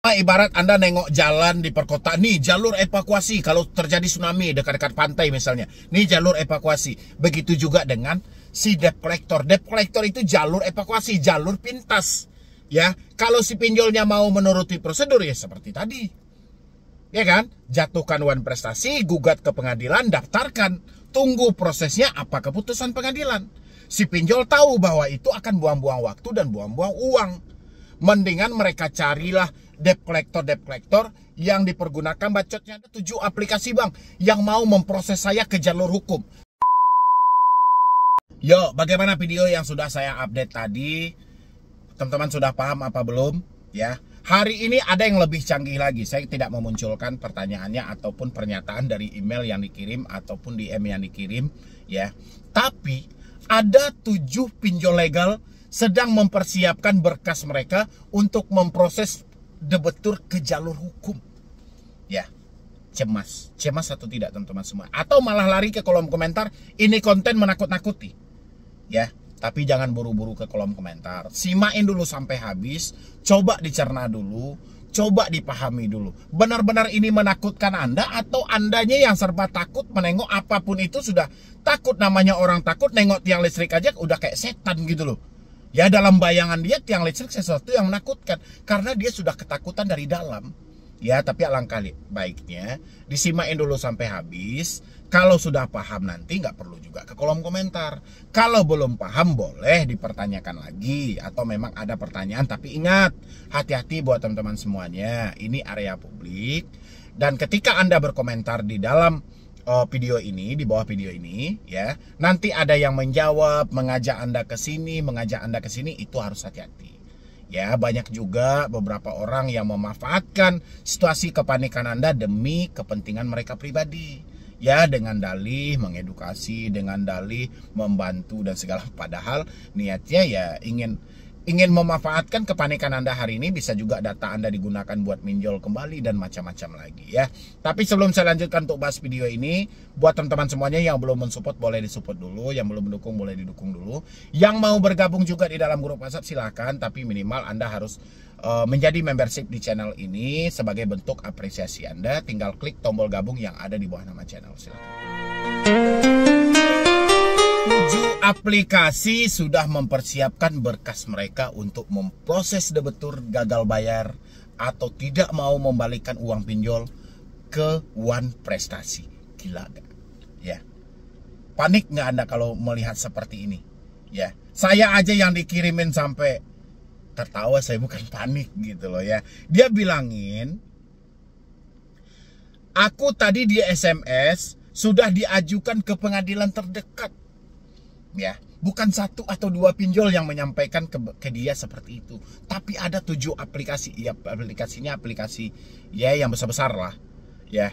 Ibarat Anda nengok jalan di perkotaan, nih jalur evakuasi kalau terjadi tsunami dekat-dekat pantai misalnya. Nih jalur evakuasi. Begitu juga dengan si debt collector. Debt collector itu jalur evakuasi, jalur pintas. Ya, kalau si pinjolnya mau menuruti prosedur ya seperti tadi. Ya kan? Jatuhkan uang prestasi, gugat ke pengadilan, daftarkan. Tunggu prosesnya apa keputusan pengadilan. Si pinjol tahu bahwa itu akan buang-buang waktu dan buang-buang uang. Mendingan mereka carilah debt collector yang dipergunakan bacotnya. Ada 7 aplikasi bang yang mau memproses saya ke jalur hukum. Yo, bagaimana video yang sudah saya update tadi? Teman-teman sudah paham apa belum? Ya, hari ini ada yang lebih canggih lagi. Saya tidak memunculkan pertanyaannya ataupun pernyataan dari email yang dikirim ataupun DM yang dikirim, ya. Tapi ada 7 pinjol legal sedang mempersiapkan berkas mereka untuk memproses debetur ke jalur hukum. Ya, cemas atau tidak teman-teman semua? Atau malah lari ke kolom komentar, ini konten menakut-nakuti. Ya, tapi jangan buru-buru ke kolom komentar. Simain dulu sampai habis, coba dicerna dulu, coba dipahami dulu. Benar-benar ini menakutkan Anda atau Andanya yang serba takut menengok apapun itu sudah takut? Namanya orang takut nengok tiang listrik aja udah kayak setan gitu loh. Ya, dalam bayangan dia tiang listrik sesuatu yang menakutkan karena dia sudah ketakutan dari dalam. Ya, tapi alangkah baiknya disimain dulu sampai habis. Kalau sudah paham nanti nggak perlu juga ke kolom komentar. Kalau belum paham boleh dipertanyakan lagi atau memang ada pertanyaan, tapi ingat, hati-hati buat teman-teman semuanya. Ini area publik dan ketika Anda berkomentar di dalam video ini, di bawah video ini, ya, nanti ada yang menjawab, mengajak Anda ke sini, itu harus hati-hati. Ya, banyak juga beberapa orang yang memanfaatkan situasi kepanikan Anda demi kepentingan mereka pribadi. Ya, dengan dalih mengedukasi, dengan dalih membantu dan segala, padahal niatnya ya ingin memanfaatkan kepanikan Anda hari ini. Bisa juga data Anda digunakan buat minjol kembali dan macam-macam lagi ya. Tapi sebelum saya lanjutkan untuk bahas video ini, buat teman-teman semuanya yang belum mensupport boleh disupport dulu, yang belum mendukung boleh didukung dulu. Yang mau bergabung juga di dalam grup WhatsApp silahkan, tapi minimal Anda harus menjadi membership di channel ini sebagai bentuk apresiasi Anda. Tinggal klik tombol gabung yang ada di bawah nama channel, silahkan. 7 aplikasi sudah mempersiapkan berkas mereka untuk memproses debetur gagal bayar atau tidak mau membalikan uang pinjol ke One Prestasi. Gila gak? Ya. Panik nggak Anda kalau melihat seperti ini? Ya. Saya aja yang dikirimin sampai tertawa, saya bukan panik gitu loh ya. Dia bilangin, aku tadi di SMS sudah diajukan ke pengadilan terdekat. Ya, bukan 1 atau 2 pinjol yang menyampaikan ke dia seperti itu, tapi ada 7 aplikasi. Ya, aplikasinya aplikasi ya yang besar-besar lah. Ya,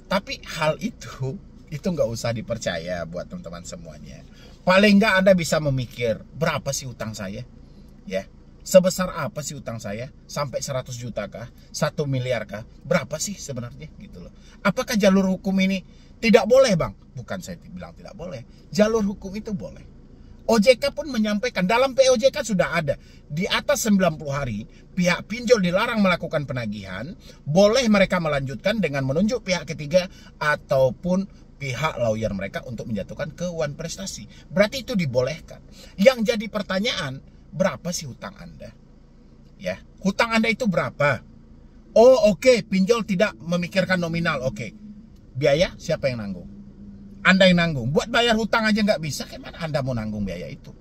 tapi hal itu nggak usah dipercaya buat teman-teman semuanya. Paling nggak Anda bisa memikir, berapa sih utang saya? Ya, sebesar apa sih utang saya? Sampai 100 juta kah? 1 miliar kah? Berapa sih sebenarnya gitu loh. Apakah jalur hukum ini tidak boleh bang? Bukan saya bilang tidak boleh. Jalur hukum itu boleh. OJK pun menyampaikan, dalam POJK sudah ada, di atas 90 hari pihak pinjol dilarang melakukan penagihan. Boleh mereka melanjutkan dengan menunjuk pihak ketiga ataupun pihak lawyer mereka untuk menjatuhkan ke One Prestasi. Berarti itu dibolehkan. Yang jadi pertanyaan, berapa sih hutang Anda? Ya, hutang Anda itu berapa? Oh oke, pinjol tidak memikirkan nominal. Oke, biaya siapa yang nanggung? Anda yang nanggung. Buat bayar hutang aja nggak bisa, gimana Anda mau nanggung biaya itu?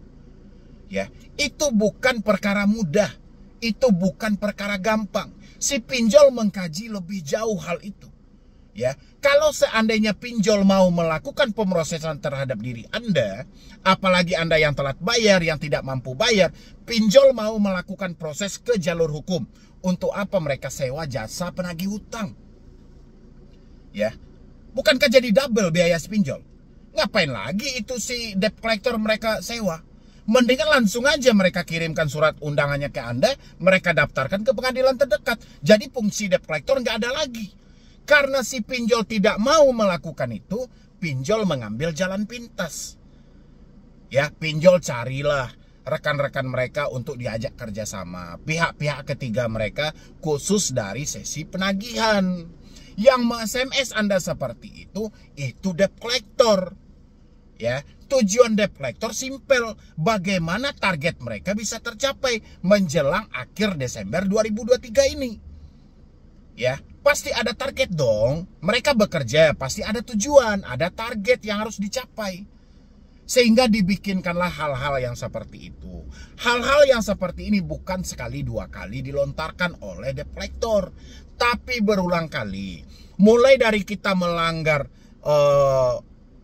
Ya, itu bukan perkara mudah. Itu bukan perkara gampang. Si pinjol mengkaji lebih jauh hal itu. Ya, kalau seandainya pinjol mau melakukan pemrosesan terhadap diri Anda, apalagi Anda yang telat bayar, yang tidak mampu bayar, pinjol mau melakukan proses ke jalur hukum. Untuk apa mereka sewa jasa penagih hutang? Ya, bukankah jadi double biaya si pinjol? Ngapain lagi itu si debt collector mereka sewa? Mendingan langsung aja mereka kirimkan surat undangannya ke Anda, mereka daftarkan ke pengadilan terdekat. Jadi fungsi debt collector nggak ada lagi. Karena si pinjol tidak mau melakukan itu, pinjol mengambil jalan pintas. Ya, pinjol carilah rekan-rekan mereka untuk diajak kerjasama. Pihak-pihak ketiga mereka khusus dari sesi penagihan. Yang SMS Anda seperti itu debt collector. Ya, tujuan debt collector simpel, bagaimana target mereka bisa tercapai menjelang akhir Desember 2023 ini. Ya, pasti ada target dong. Mereka bekerja, pasti ada tujuan, ada target yang harus dicapai. Sehingga dibikinkanlah hal-hal yang seperti itu. Hal-hal yang seperti ini bukan sekali dua kali dilontarkan oleh debt collector, tapi berulang kali. Mulai dari kita melanggar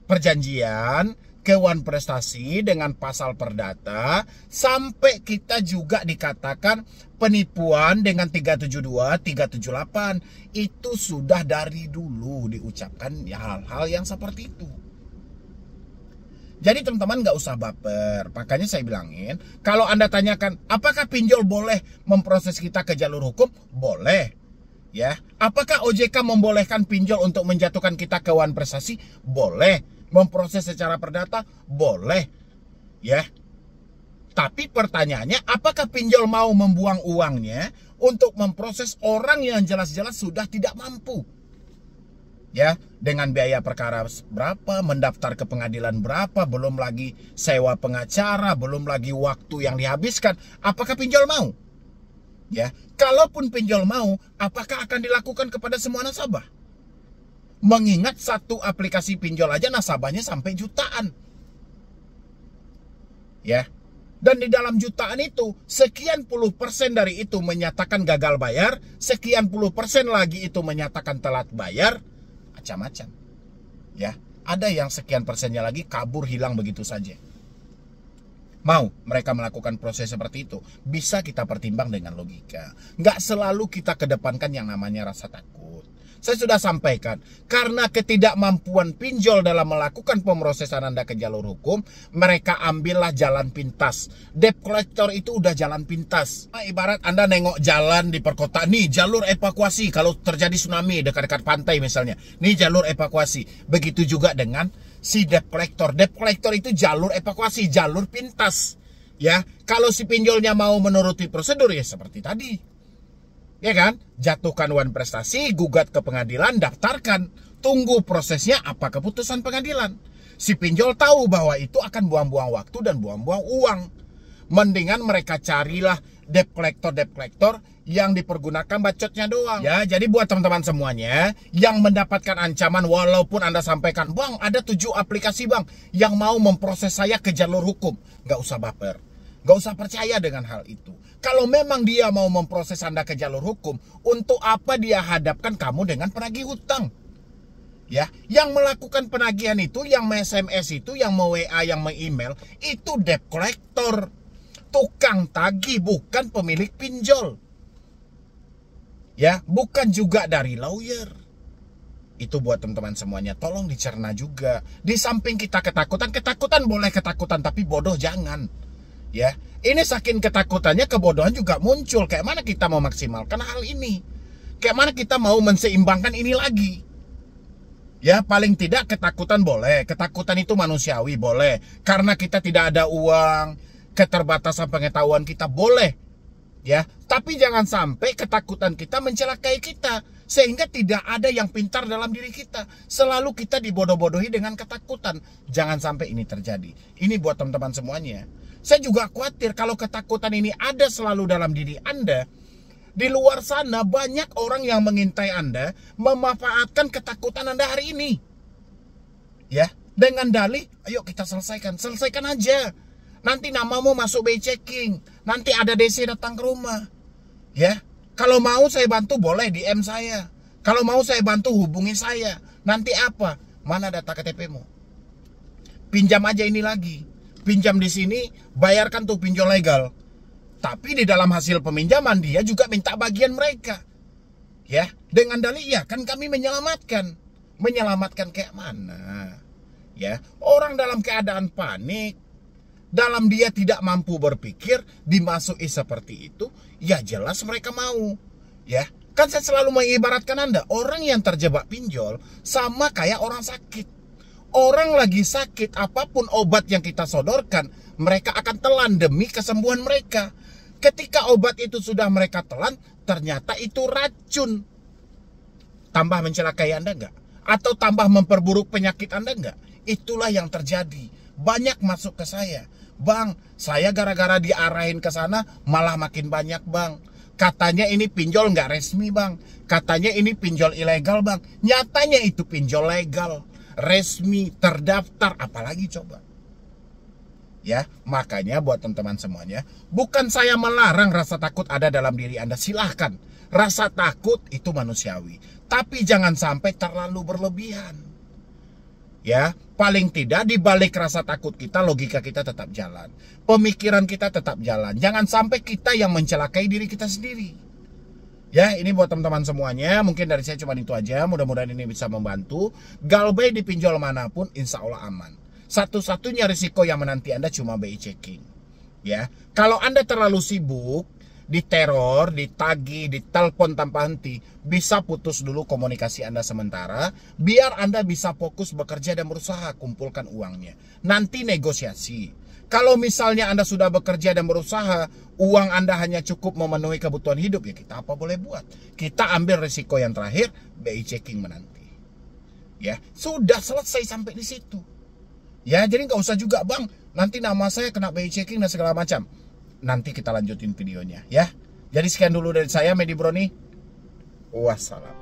perjanjian, kewan prestasi dengan pasal perdata, sampai kita juga dikatakan penipuan dengan 372, 378. Itu sudah dari dulu diucapkan hal-hal yang seperti itu. Jadi teman-teman nggak usah baper. Makanya saya bilangin, kalau Anda tanyakan apakah pinjol boleh memproses kita ke jalur hukum? Boleh. Ya. Apakah OJK membolehkan pinjol untuk menjatuhkan kita ke wan prestasi? Boleh. Memproses secara perdata? Boleh. Ya. Tapi pertanyaannya, apakah pinjol mau membuang uangnya untuk memproses orang yang jelas-jelas sudah tidak mampu? Ya, dengan biaya perkara berapa, mendaftar ke pengadilan berapa, belum lagi sewa pengacara, belum lagi waktu yang dihabiskan. Apakah pinjol mau? Ya, kalaupun pinjol mau, apakah akan dilakukan kepada semua nasabah? Mengingat satu aplikasi pinjol aja nasabahnya sampai jutaan. Ya. Dan di dalam jutaan itu, sekian puluh persen dari itu menyatakan gagal bayar, sekian puluh persen lagi itu menyatakan telat bayar, macam-macam. Ya, ada yang sekian persennya lagi kabur hilang begitu saja. Mau mereka melakukan proses seperti itu, bisa kita pertimbang dengan logika. Nggak selalu kita kedepankan yang namanya rasa takut. Saya sudah sampaikan, karena ketidakmampuan pinjol dalam melakukan pemrosesan Anda ke jalur hukum, mereka ambillah jalan pintas. Debt collector itu udah jalan pintas. Ibarat Anda nengok jalan di perkotaan, nih jalur evakuasi kalau terjadi tsunami dekat-dekat pantai misalnya. Nih jalur evakuasi. Begitu juga dengan si debt collector. Debt collector itu jalur evakuasi, jalur pintas. Ya, kalau si pinjolnya mau menuruti prosedur ya seperti tadi. Ya kan? Jatuhkan wan prestasi, gugat ke pengadilan, daftarkan. Tunggu prosesnya apa keputusan pengadilan. Si pinjol tahu bahwa itu akan buang-buang waktu dan buang-buang uang. Mendingan mereka carilah debt collector yang dipergunakan bacotnya doang. Ya, jadi buat teman-teman semuanya yang mendapatkan ancaman walaupun Anda sampaikan, "Bang, ada 7 aplikasi bang yang mau memproses saya ke jalur hukum." Nggak usah baper. Nggak usah percaya dengan hal itu. Kalau memang dia mau memproses Anda ke jalur hukum, untuk apa dia hadapkan kamu dengan penagih hutang? Ya, yang melakukan penagihan itu, yang SMS itu, yang WA, yang email, itu debt collector. Tukang tagih, bukan pemilik pinjol. Ya, bukan juga dari lawyer. Itu buat teman-teman semuanya, tolong dicerna juga. Di samping kita ketakutan boleh ketakutan, tapi bodoh jangan. Ya, ini saking ketakutannya kebodohan juga muncul. Kayak mana kita mau maksimalkan hal ini? Kayak mana kita mau menseimbangkan ini lagi? Ya, paling tidak ketakutan boleh. Ketakutan itu manusiawi, boleh. Karena kita tidak ada uang, keterbatasan pengetahuan kita, boleh. Ya, tapi jangan sampai ketakutan kita mencelakai kita. Sehingga tidak ada yang pintar dalam diri kita. Selalu kita dibodoh-bodohi dengan ketakutan. Jangan sampai ini terjadi. Ini buat teman-teman semuanya. Saya juga khawatir kalau ketakutan ini ada selalu dalam diri Anda. Di luar sana banyak orang yang mengintai Anda, memanfaatkan ketakutan Anda hari ini. Ya, dengan dalih, ayo kita selesaikan aja. Nanti namamu masuk BI checking, nanti ada DC datang ke rumah. Ya, kalau mau saya bantu boleh DM saya. Kalau mau saya bantu hubungi saya. Nanti apa? Mana data KTP-mu? Pinjam aja ini lagi. Pinjam di sini, bayarkan tuh pinjol legal. Tapi di dalam hasil peminjaman dia juga minta bagian mereka. Ya, dengan dalih ya kan kami menyelamatkan. Menyelamatkan kayak mana? Ya, orang dalam keadaan panik, dalam dia tidak mampu berpikir, dimasuki seperti itu, ya jelas mereka mau. Ya, kan saya selalu mengibaratkan Anda, orang yang terjebak pinjol sama kayak orang sakit. Orang lagi sakit, apapun obat yang kita sodorkan, mereka akan telan demi kesembuhan mereka. Ketika obat itu sudah mereka telan, ternyata itu racun. Tambah mencelakai Anda nggak? Atau tambah memperburuk penyakit Anda nggak? Itulah yang terjadi. Banyak masuk ke saya. Bang, saya gara-gara diarahin ke sana malah makin banyak, Bang. Katanya ini pinjol nggak resmi, Bang. Katanya ini pinjol ilegal, Bang. Nyatanya itu pinjol legal, resmi, terdaftar, apalagi coba. Ya, makanya buat teman-teman semuanya, bukan saya melarang rasa takut ada dalam diri Anda, silahkan. Rasa takut itu manusiawi, tapi jangan sampai terlalu berlebihan. Ya, paling tidak di balik rasa takut kita, logika kita tetap jalan. Pemikiran kita tetap jalan. Jangan sampai kita yang mencelakai diri kita sendiri. Ya, ini buat teman-teman semuanya. Mungkin dari saya cuma itu aja. Mudah-mudahan ini bisa membantu. Galbay di pinjol manapun, insya Allah aman. Satu-satunya risiko yang menanti Anda cuma BI checking. Ya, kalau Anda terlalu sibuk, diteror, ditagih, ditelepon tanpa henti, bisa putus dulu komunikasi Anda sementara, biar Anda bisa fokus bekerja dan berusaha kumpulkan uangnya. Nanti negosiasi. Kalau misalnya Anda sudah bekerja dan berusaha, uang Anda hanya cukup memenuhi kebutuhan hidup, ya kita apa boleh buat. Kita ambil risiko yang terakhir, BI checking menanti. Ya, sudah selesai sampai di situ. Ya, jadi nggak usah juga, Bang, nanti nama saya kena BI checking dan segala macam. Nanti kita lanjutin videonya ya. Jadi sekian dulu dari saya, Medi Broni. Wassalam.